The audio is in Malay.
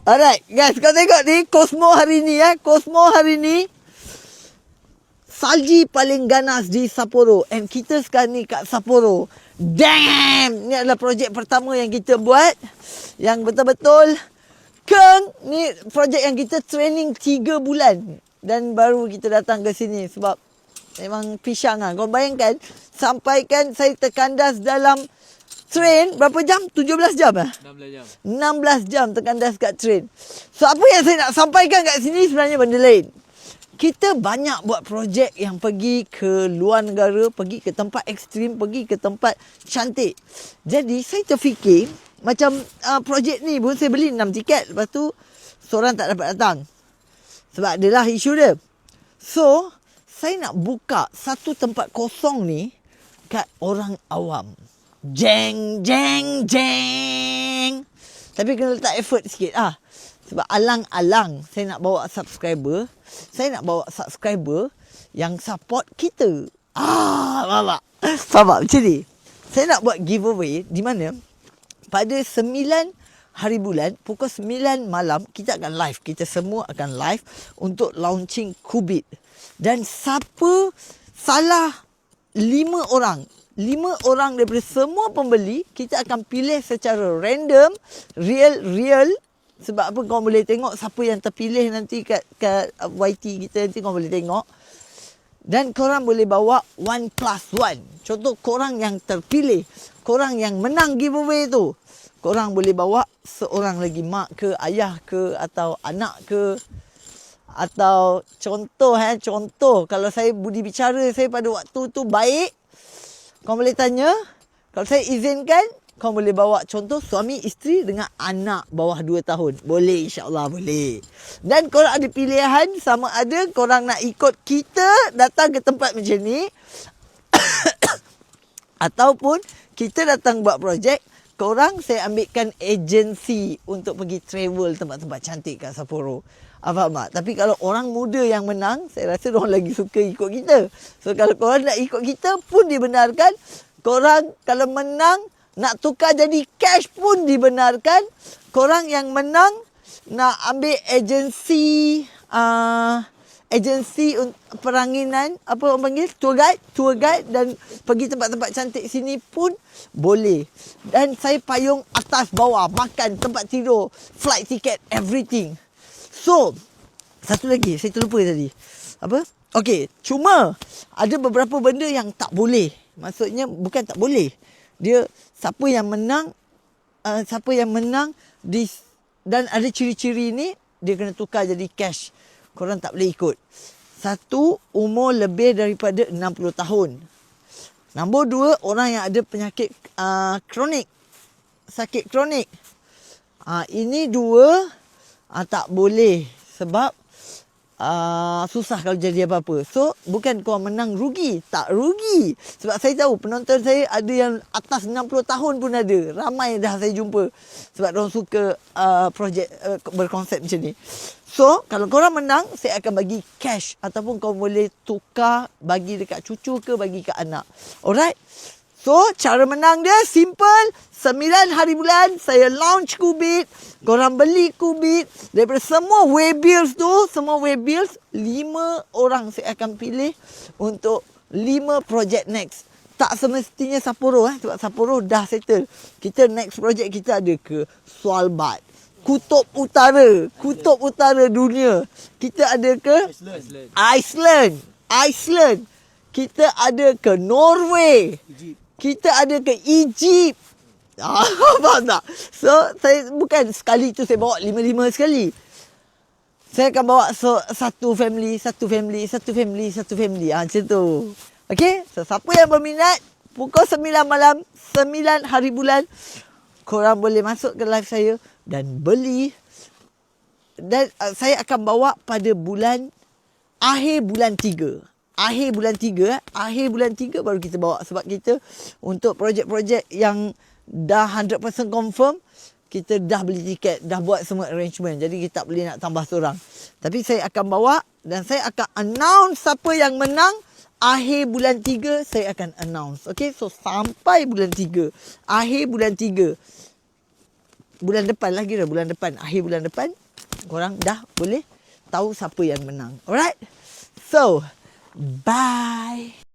Alright, guys, kau tengok ni Cosmo hari ni Cosmo hari ni salji paling ganas di Sapporo. And kita sekarang ni kat Sapporo. Damn! Ni adalah projek pertama yang kita buat. Yang betul-betul Keng, ni projek yang kita training 3 bulan. Dan baru kita datang ke sini. Sebab memang pisang lah. Kau bayangkan, sampaikan saya terkandas dalam train berapa jam? 17 jam 16 jam. 16 jam terkandas kat train. So apa yang saya nak sampaikan kat sini sebenarnya benda lain. Kita banyak buat projek yang pergi ke luar negara, pergi ke tempat ekstrim, pergi ke tempat cantik. Jadi saya terfikir macam projek ni pun saya beli 6 tiket, lepas tu seorang tak dapat datang. Sebab adalah isu dia. So saya nak buka satu tempat kosong ni kat orang awam. Jeng, jeng, jeng. Tapi kena letak effort sikit Sebab alang-alang saya nak bawa subscriber. Saya nak bawa subscriber yang support kita. Faham tak? Faham tak? Macam ni. Saya nak buat giveaway di mana pada 9 hari bulan pukul 9 malam kita akan live. Kita semua akan live untuk launching Qubit. Dan siapa salah 5 orang daripada semua pembeli, kita akan pilih secara random, real. Sebab apa, kau boleh tengok siapa yang terpilih nanti kat YT kita, nanti kau boleh tengok. Dan korang boleh bawa 1+1. Contoh korang yang terpilih, korang yang menang giveaway tu, korang boleh bawa seorang lagi, mak ke, ayah ke, atau anak ke. Atau contoh kalau saya budi bicara saya pada waktu tu baik, kau boleh tanya, kalau saya izinkan, kau boleh bawa contoh suami isteri dengan anak bawah 2 tahun. Boleh, insyaAllah boleh. Dan korang ada pilihan, sama ada korang nak ikut kita datang ke tempat macam ni ataupun kita datang buat projek, korang saya ambilkan agensi untuk pergi travel tempat-tempat cantik kat Sapporo. Faham tak? Tapi kalau orang muda yang menang, saya rasa orang lagi suka ikut kita. So kalau korang nak ikut kita pun dibenarkan. Korang kalau menang nak tukar jadi cash pun dibenarkan. Korang yang menang nak ambil agensi peranginan, apa orang panggil, tour guide dan pergi tempat-tempat cantik sini pun boleh. Dan saya payung atas bawah, makan, tempat tidur, flight ticket, everything. So, satu lagi, saya terlupa tadi. Apa? Okey, cuma ada beberapa benda yang tak boleh. Maksudnya bukan tak boleh. Dia siapa yang menang dan ada ciri-ciri ni, dia kena tukar jadi cash. Korang tak boleh ikut. 1, umur lebih daripada 60 tahun. Nombor 2, orang yang ada penyakit kronik. Sakit kronik. Ini 2 tak boleh sebab susah kalau jadi apa-apa. So, bukan kau menang rugi. Tak rugi. Sebab saya tahu penonton saya ada yang atas 60 tahun pun ada. Ramai dah saya jumpa. Sebab diorang suka projek berkonsep macam ni. So, kalau korang menang, saya akan bagi cash. Ataupun kau boleh tukar, bagi dekat cucu ke, bagi kat anak. Alright? So, cara menang dia simple. 9 hari bulan, saya launch Qubit. Korang beli Qubit. Daripada semua Waybills tu, 5 orang saya akan pilih untuk 5 project next. Tak semestinya Sapporo sebab Sapporo dah settle. Kita next project kita ada ke Svalbard, Kutub Utara dunia. Kita ada ke Iceland. Kita ada ke Norway. Kita ada ke Egypt. Faham tak? So, saya bukan sekali tu saya bawa 5 sekali. Saya akan bawa satu family. Macam tu. Okay? So, siapa yang berminat, pukul 9 malam, 9 hari bulan, korang boleh masuk ke live saya dan beli. Dan saya akan bawa pada akhir bulan 3. Akhir bulan 3 baru kita bawa. Sebab kita untuk projek-projek yang dah 100% confirm, kita dah beli tiket, dah buat semua arrangement. Jadi kita tak boleh nak tambah seorang. Tapi saya akan bawa dan saya akan announce siapa yang menang. Akhir bulan 3 saya akan announce. Okay, so sampai bulan 3, akhir bulan 3, bulan depan lah, kira bulan depan, akhir bulan depan, korang dah boleh tahu siapa yang menang. Alright? So, bye.